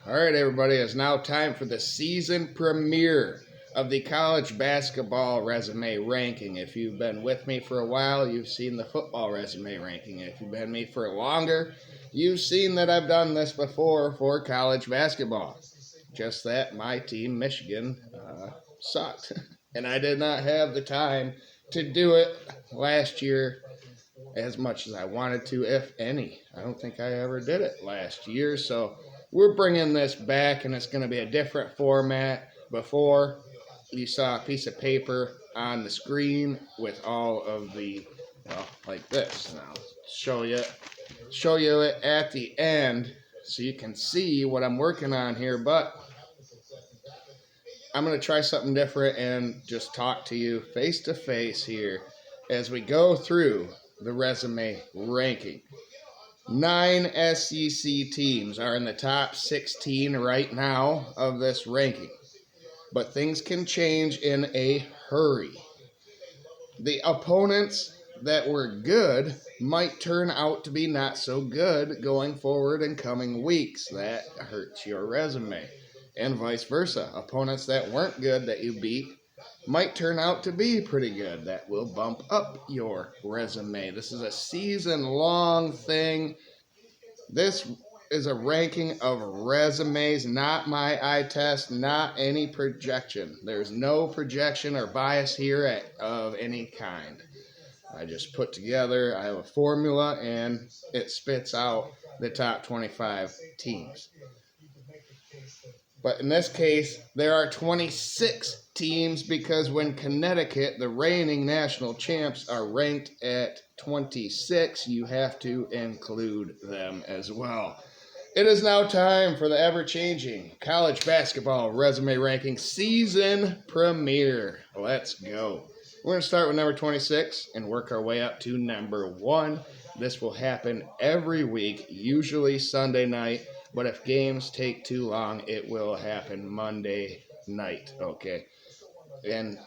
All right, everybody, it's now time for the season premiere of the college basketball resume ranking. If you've been with me for a while, you've seen the football resume ranking. If you've been with me for longer, you've seen that I've done this before for college basketball. Just that my team, Michigan, sucked. And I did not have the time to do it last year as much as I wanted to, if any. I don't think I ever did it last year, so we're bringing this back, and it's going to be a different format. Before, you saw a piece of paper on the screen with all of the, like this. Now, show you it at the end so you can see what I'm working on here, but I'm going to try something different and just talk to you face to face here as we go through the resume ranking. 9 SEC teams are in the top 16 right now of this ranking, but things can change in a hurry. The opponents that were good might turn out to be not so good going forward in coming weeks. That hurts your resume, and vice versa. Opponents that weren't good that you beat might turn out to be pretty good. That will bump up your resume. This is a season-long thing. This is a ranking of resumes, not my eye test, not any projection. There's no projection or bias here of any kind. I just put together, I have a formula, and it spits out the top 25 teams. But in this case, there are 26 teams because when Connecticut, the reigning national champs, are ranked at 26, you have to include them as well. It is now time for the ever-changing college basketball resume ranking season premiere. Let's go. We're going to start with number 26 and work our way up to number 1. This will happen every week, usually Sunday night. But if games take too long, it will happen Monday night, okay? And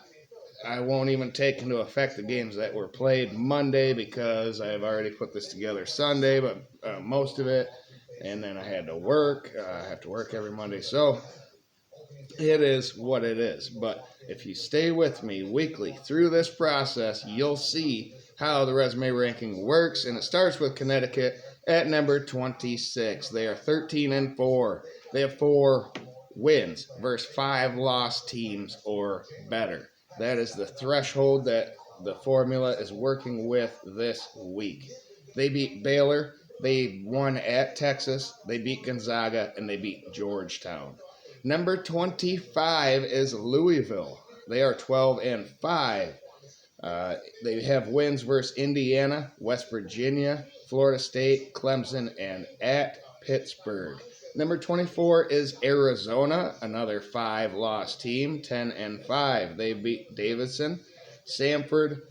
I won't even take into effect the games that were played Monday because I've already put this together Sunday, but most of it. And then I had to work. I have to work every Monday. So it is what it is. But if you stay with me weekly through this process, you'll see how the resume ranking works. And it starts with Connecticut at number 26. They are 13-4. They have 4 wins versus 5 lost teams or better. That is the threshold that the formula is working with this week. They beat Baylor. They won at Texas. They beat Gonzaga, and they beat Georgetown. Number 25 is Louisville. They are 12-5. They have wins versus Indiana, West Virginia, Florida State, Clemson, and at Pittsburgh. Number 24 is Arizona, another 5-loss team, 10-5. They beat Davidson, Samford,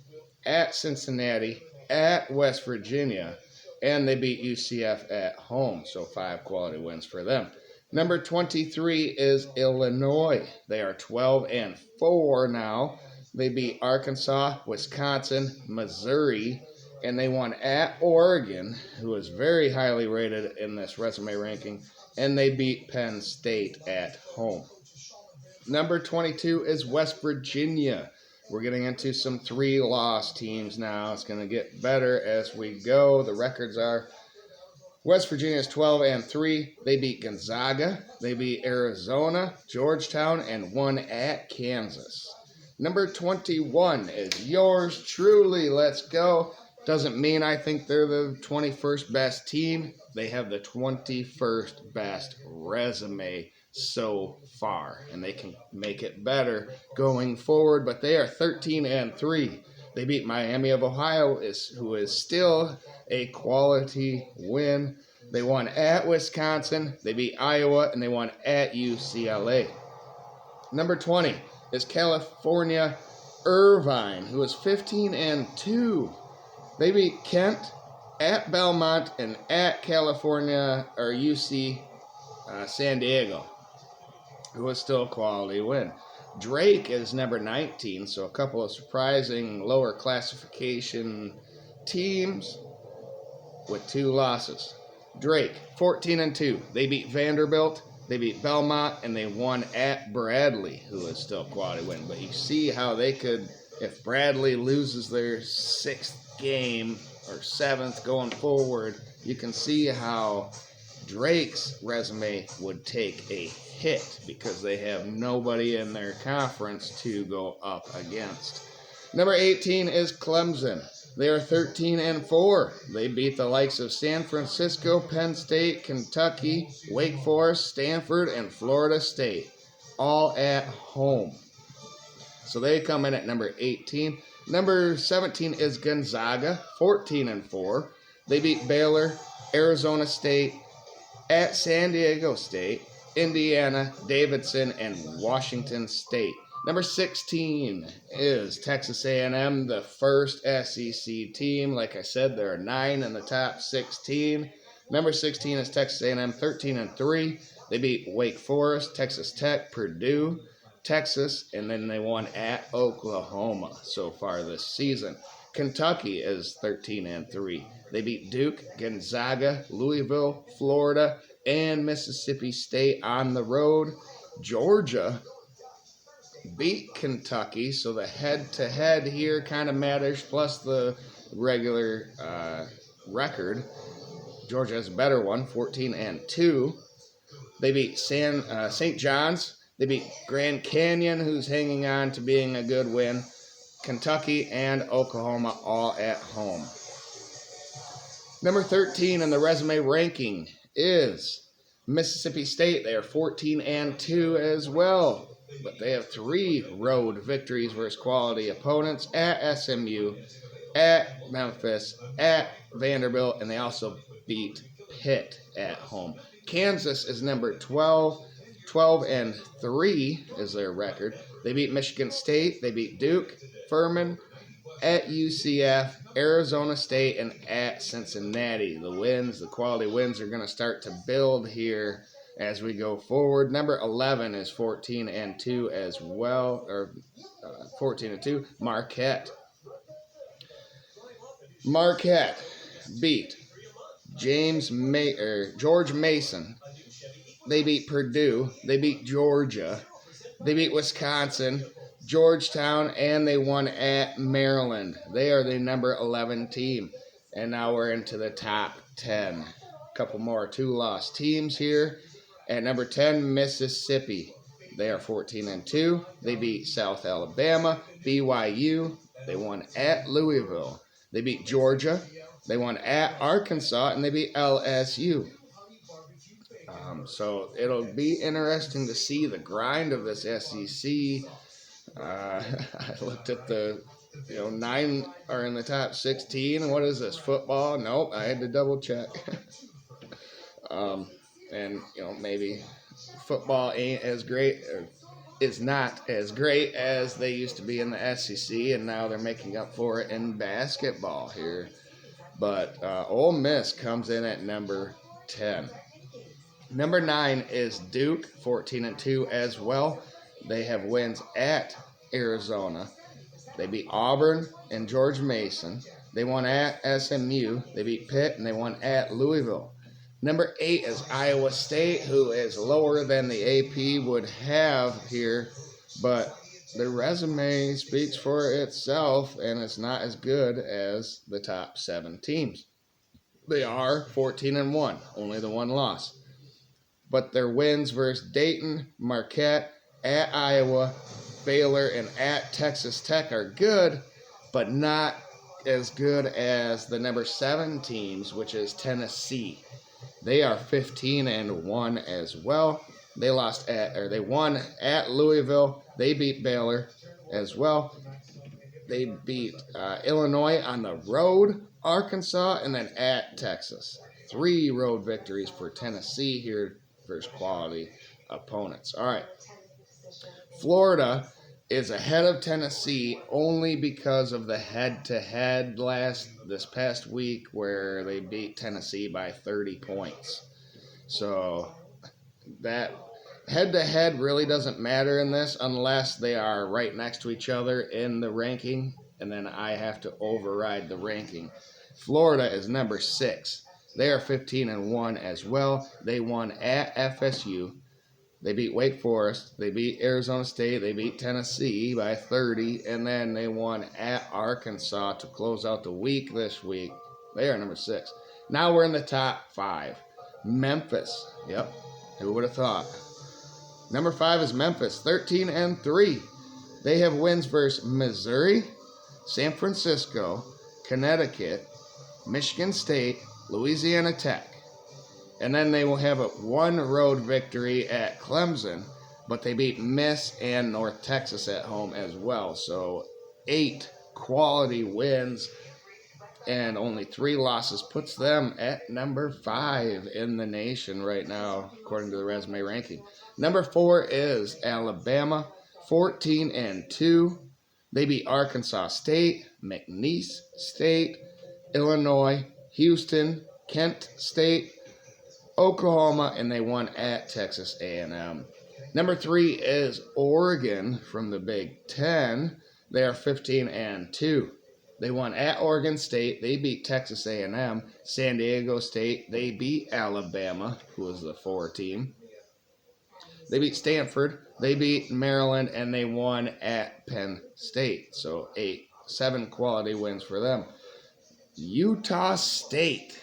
at Cincinnati, at West Virginia, and they beat UCF at home, so 5 quality wins for them. Number 23 is Illinois. They are 12-4 now. They beat Arkansas, Wisconsin, Missouri, and they won at Oregon, who is very highly rated in this resume ranking, and they beat Penn State at home. Number 22 is West Virginia. We're getting into some 3-loss teams now. It's going to get better as we go. The records are West Virginia is 12-3. They beat Gonzaga. They beat Arizona, Georgetown, and won at Kansas. Number 21 is yours truly. Let's go. Doesn't mean I think they're the 21st best team. They have the 21st best resume so far, and they can make it better going forward, but they are 13-3. They beat Miami of Ohio, who is still a quality win. They won at Wisconsin, they beat Iowa, and they won at UCLA. Number 20 is California Irvine, who is 15-2. They beat Kent, at Belmont, and at California, or UC San Diego, who is still a quality win. Drake is number 19, so a couple of surprising lower classification teams with 2 losses. Drake, 14-2. They beat Vanderbilt, They beat Belmont, and they won at Bradley, who is still a quality win. But you see how they could, if Bradley loses their 6th game or 7th going forward, you can see how Drake's resume would take a hit because they have nobody in their conference to go up against. Number 18 is Clemson. They are 13-4. They beat the likes of San Francisco, Penn State, Kentucky, Wake Forest, Stanford, and Florida State, all at home. So they come in at number 18. Number 17 is Gonzaga, 14-4. They beat Baylor, Arizona State, at San Diego State, Indiana, Davidson, and Washington State. Number 16 is Texas A&M, the first SEC team. Like I said, there are 9 in the top 16. Number 16 is Texas A&M, 13-3. They beat Wake Forest, Texas Tech, Purdue, Texas, and then they won at Oklahoma so far this season. Kentucky is 13-3. They beat Duke, Gonzaga, Louisville, Florida, and Mississippi State on the road. Georgia beat Kentucky, so the head-to-head here kind of matters, plus the regular record. Georgia has a better one, 14-2. They beat St. John's. They beat Grand Canyon, who's hanging on to being a good win. Kentucky and Oklahoma all at home. Number 13 in the resume ranking is Mississippi State. They are 14-2 as well, but they have 3 road victories versus quality opponents at SMU, at Memphis, at Vanderbilt, and they also beat Pitt at home. Kansas is number 12. 12-3 is their record. They beat Michigan State. They beat Duke, Furman, at UCF, Arizona State, and at Cincinnati. The quality wins are going to start to build here as we go forward. Number 11 is 14-2 as well, or 14-2, Marquette. Marquette beat George Mason. They beat Purdue. They beat Georgia. They beat Wisconsin, Georgetown, and they won at Maryland. They are the number 11 team. And now we're into the top 10. A couple more 2-loss teams here. At number 10, Mississippi. They are 14-2. They beat South Alabama, BYU. They won at Louisville. They beat Georgia. They won at Arkansas, and they beat LSU. So it'll be interesting to see the grind of this SEC. I looked at the, 9 are in the top 16. What is this, football? Nope, I had to double check. And, maybe football ain't as great, or is not as great as they used to be in the SEC, and now they're making up for it in basketball here. But Ole Miss comes in at number 10. Number 9 is Duke, 14-2 as well. They have wins at Arizona. They beat Auburn and George Mason. They won at SMU. They beat Pitt, and they won at Louisville. Number 8 is Iowa State, who is lower than the AP would have here, but their resume speaks for itself, and it's not as good as the top 7 teams. They are 14-1, only the 1 loss. But their wins versus Dayton, Marquette, at Iowa, Baylor, and at Texas Tech are good, but not as good as the number 7 teams, which is Tennessee. They are 15-1 as well. They won at Louisville. They beat Baylor as well. They beat Illinois on the road, Arkansas, and then at Texas. 3 road victories for Tennessee here versus quality opponents. All right. Florida is ahead of Tennessee only because of the head-to-head this past week where they beat Tennessee by 30 points. So that head-to-head really doesn't matter in this unless they are right next to each other in the ranking, and then I have to override the ranking. Florida is number 6. They are 15-1 as well. They won at FSU. They beat Wake Forest. They beat Arizona State. They beat Tennessee by 30. And then they won at Arkansas to close out the week this week. They are number 6. Now we're in the top 5. Memphis. Yep. Who would have thought? Number 5 is Memphis, 13-3. They have wins versus Missouri, San Francisco, Connecticut, Michigan State, Louisiana Tech. And then they will have a 1 road victory at Clemson, but they beat Miss and North Texas at home as well. So 8 quality wins and only 3 losses puts them at number 5 in the nation right now, according to the resume ranking. Number 4 is Alabama, 14-2. They beat Arkansas State, McNeese State, Illinois, Houston, Kent State, Oklahoma, and they won at Texas A&M. Number 3 is Oregon from the Big Ten. They are 15-2. They won at Oregon State. They beat Texas A&M. San Diego State. They beat Alabama, who was the 4 team. They beat Stanford. They beat Maryland, and they won at Penn State. So 7 quality wins for them. Utah State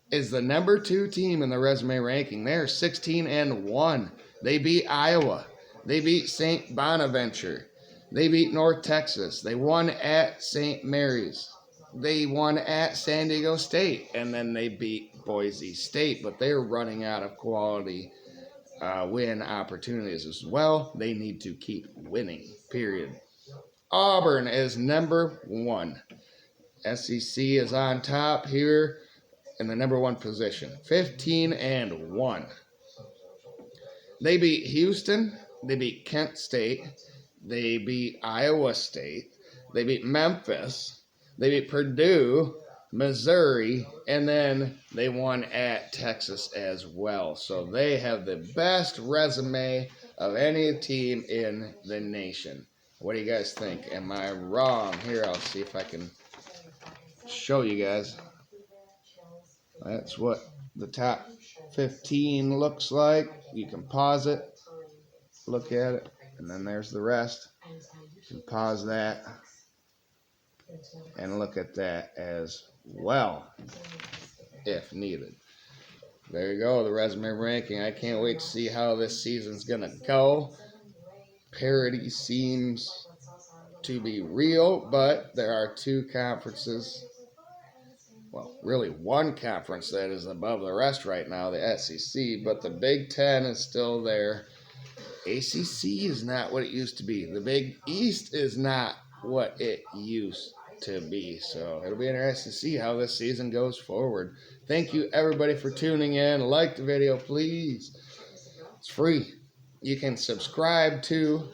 is the number 2 team in the resume ranking. They're 16-1. They beat Iowa. They beat St. Bonaventure. They beat North Texas. They won at St. Mary's. They won at San Diego State. And then they beat Boise State. But they're running out of quality win opportunities as well. They need to keep winning, period. Auburn is number 1. SEC is on top here in the number 1 position. 15-1. They beat Houston. They beat Kent State. They beat Iowa State. They beat Memphis. They beat Purdue, Missouri, and then they won at Texas as well. So they have the best resume of any team in the nation. What do you guys think? Am I wrong? Here, I'll see if I can show you guys. That's what the top 15 looks like. You can pause it, look at it, and then there's the rest. You can pause that and look at that as well, if needed. There you go, the resume ranking. I can't wait to see how this season's going to go. Parity seems to be real, but there are 2 conferences. Well, really 1 conference that is above the rest right now, the SEC, but the Big Ten is still there. ACC is not what it used to be. The Big East is not what it used to be. So it'll be interesting to see how this season goes forward. Thank you, everybody, for tuning in. Like the video, please. It's free. You can subscribe to.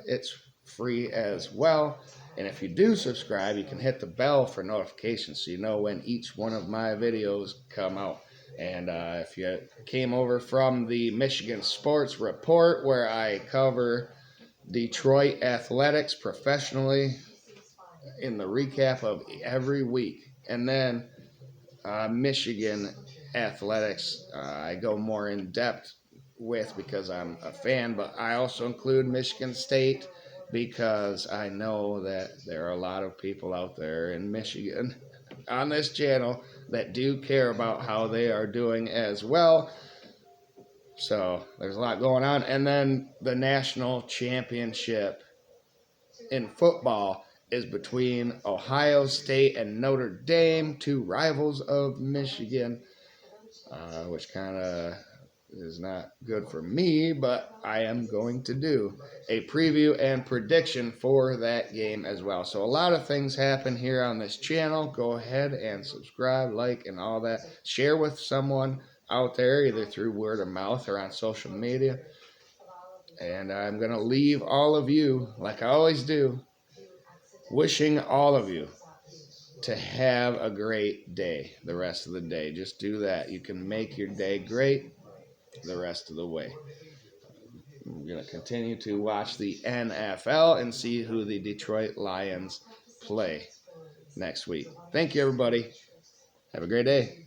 It's free as well. And if you do subscribe, you can hit the bell for notifications so you know when each one of my videos come out. And if you came over from the Michigan Sports Report, where I cover Detroit athletics professionally in the recap of every week, and then Michigan athletics, I go more in depth with because I'm a fan, but I also include Michigan State because I know that there are a lot of people out there in Michigan on this channel that do care about how they are doing as well. So there's a lot going on. And then the national championship in football is between Ohio State and Notre Dame, 2 rivals of Michigan, which kind of is not good for me, but I am going to do a preview and prediction for that game as well. So a lot of things happen here on this channel. Go ahead and subscribe, like, and all that. Share with someone out there, either through word of mouth or on social media. And I'm going to leave all of you, like I always do, wishing all of you to have a great day the rest of the day. Just do that. You can make your day great the rest of the way. We're going to continue to watch the NFL and see who the Detroit Lions play next week. Thank you, everybody. Have a great day.